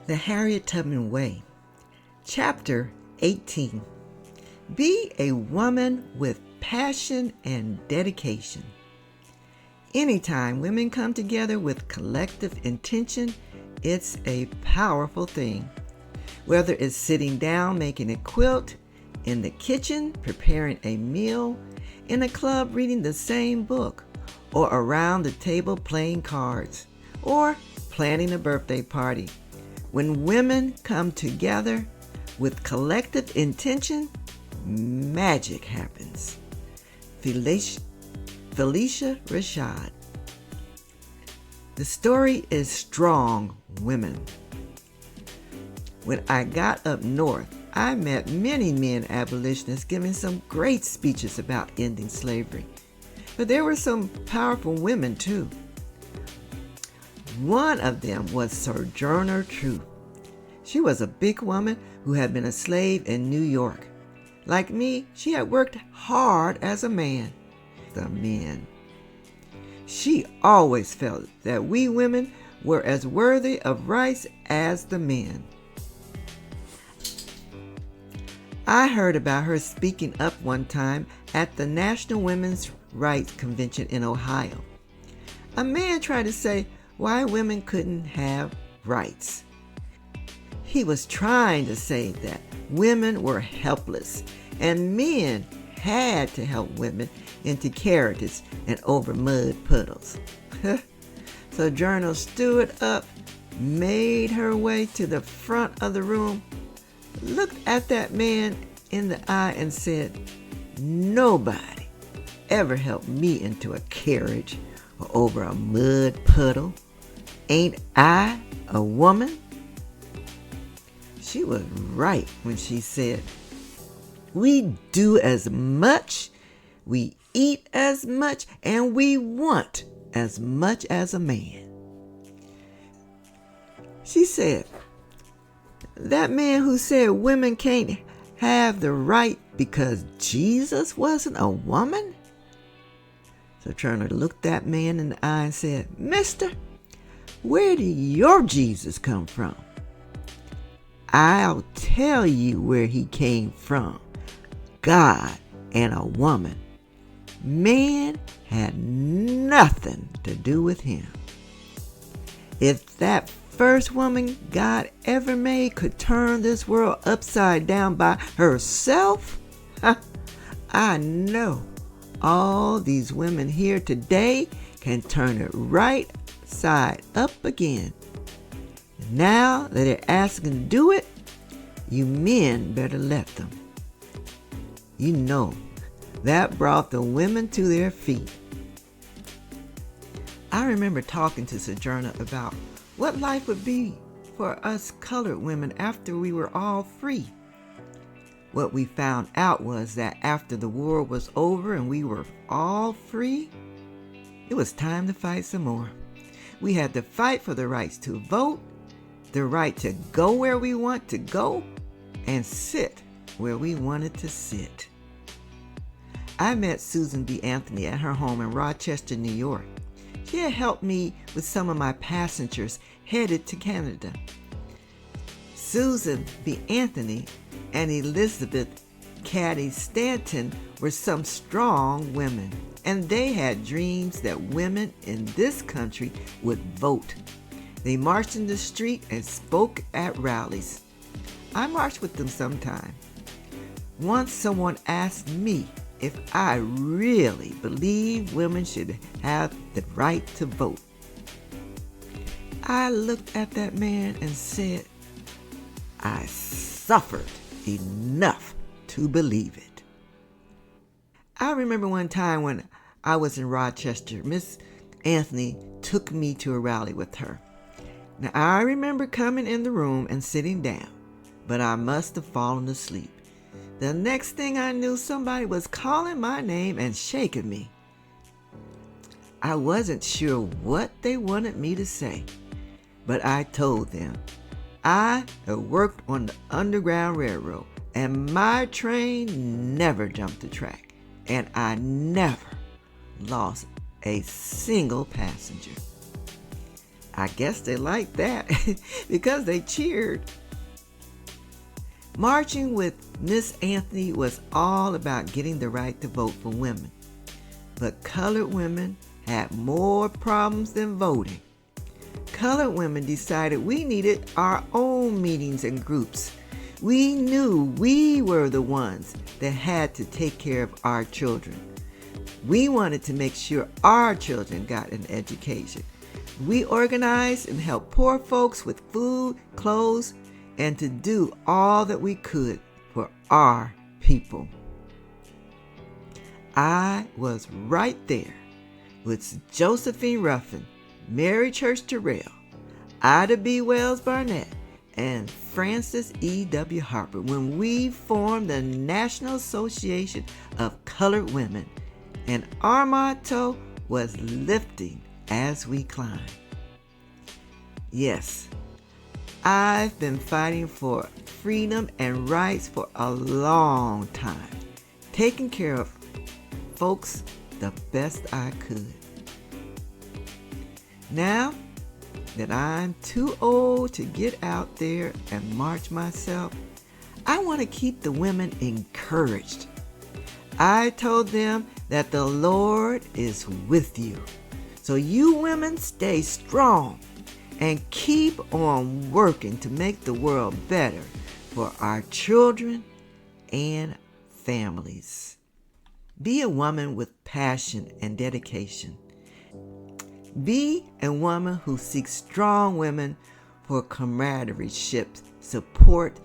The Harriet Tubman Way. Chapter 18. Be a woman with passion and dedication. Anytime women come together with collective intention, it's a powerful thing. Whether it's sitting down making a quilt, in the kitchen preparing a meal, in a club reading the same book, or around the table playing cards, or planning a birthday party. When women come together with collective intention, magic happens. Phylicia Rashad. The story is strong women. When I got up north, I met many men abolitionists giving some great speeches about ending slavery. But there were some powerful women too. One of them was Sojourner Truth. She was a big woman who had been a slave in New York. Like me, she had worked hard as a man. The men. She always felt that we women were as worthy of rights as the men. I heard about her speaking up one time at the National Women's Rights Convention in Ohio. A man tried to say why women couldn't have rights. He was trying to say that women were helpless and men had to help women into carriages and over mud puddles. Sojourner stood up, made her way to the front of the room, looked at that man in the eye and said, "Nobody ever helped me into a carriage or over a mud puddle. Ain't I a woman?" She was right when she said, "We do as much, we eat as much, and we want as much as a man." She said, "That man who said women can't have the right because Jesus wasn't a woman?" So Turner looked that man in the eye and said, "Mister, where did your Jesus come from?" "I'll tell you where he came from. God and a woman. Man had nothing to do with him. If that first woman God ever made could turn this world upside down by herself, I know all these women here today can turn it right side up again. Now that they're asking to do it, you men better let them." You know, that brought the women to their feet. I remember talking to Sojourner about what life would be for us colored women after we were all free. What we found out was that after the war was over and we were all free, it was time to fight some more. We had to fight for the rights to vote, the right to go where we want to go, and sit where we wanted to sit. I met Susan B. Anthony at her home in Rochester, New York. She had helped me with some of my passengers headed to Canada. Susan B. Anthony and Elizabeth Cady Stanton were some strong women, and they had dreams that women in this country would vote. They marched in the street and spoke at rallies. I marched with them sometime. Once someone asked me if I really believe women should have the right to vote. I looked at that man and said, I suffered enough to believe it. I remember one time when I was in Rochester, Miss Anthony took me to a rally with her. Now, I remember coming in the room and sitting down, but I must have fallen asleep. The next thing I knew, somebody was calling my name and shaking me. I wasn't sure what they wanted me to say, but I told them I had worked on the Underground Railroad, and my train never jumped the track, and I never lost a single passenger. I guess they liked that because they cheered. Marching with Miss Anthony was all about getting the right to vote for women. But colored women had more problems than voting. Colored women decided we needed our own meetings and groups. We knew we were the ones that had to take care of our children. We wanted to make sure our children got an education. We organized and helped poor folks with food, clothes, and to do all that we could for our people. I was right there with Josephine Ruffin, Mary Church Terrell, Ida B. Wells Barnett, and Frances E.W. Harper when we formed the National Association of Colored Women, and our motto was lifting as we climb. Yes, I've been fighting for freedom and rights for a long time, taking care of folks the best I could. Now that I'm too old to get out there and march myself, I want to keep the women encouraged. I told them that the Lord is with you. So you women stay strong and keep on working to make the world better for our children and families. Be a woman with passion and dedication. Be a woman who seeks strong women for camaraderie, support,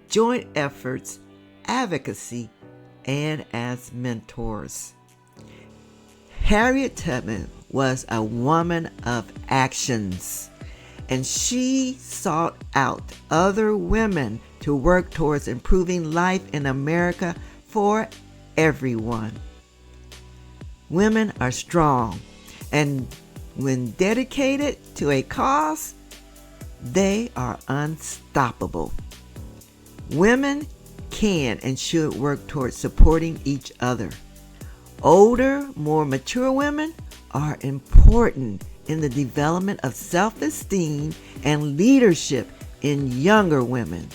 joint efforts, advocacy, and as mentors. Harriet Tubman was a woman of actions, and she sought out other women to work towards improving life in America for everyone. Women are strong, and when dedicated to a cause, they are unstoppable. Women can and should work towards supporting each other. Older, more mature women are important in the development of self-esteem and leadership in younger women.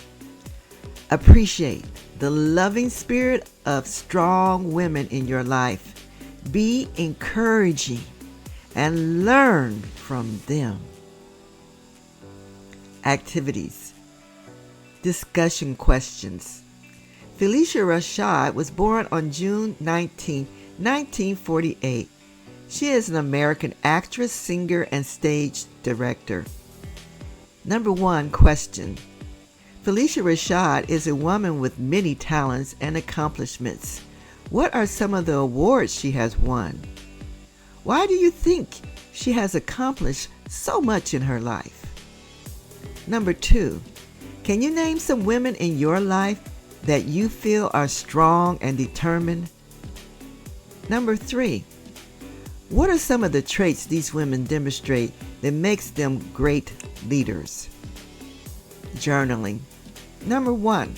Appreciate the loving spirit of strong women in your life. Be encouraging and learn from them. Activities. Discussion questions. Phylicia Rashad was born on June 19, 1948. She is an American actress, singer, and stage director. Number 1 question. Phylicia Rashad is a woman with many talents and accomplishments. What are some of the awards she has won? Why do you think she has accomplished so much in her life? Number 2. Can you name some women in your life that you feel are strong and determined? Number 3. What are some of the traits these women demonstrate that makes them great leaders? Journaling. Number 1.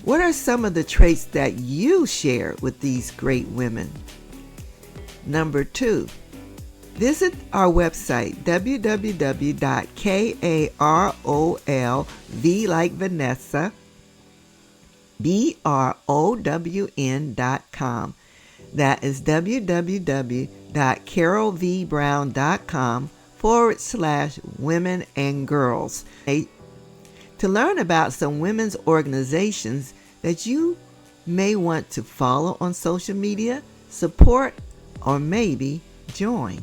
What are some of the traits that you share with these great women? Number 2. Visit our website, www.karolv like Vanessa, BROWN.com. That is www.karolvbrown.com/women and girls. To learn about some women's organizations that you may want to follow on social media, support, or maybe join.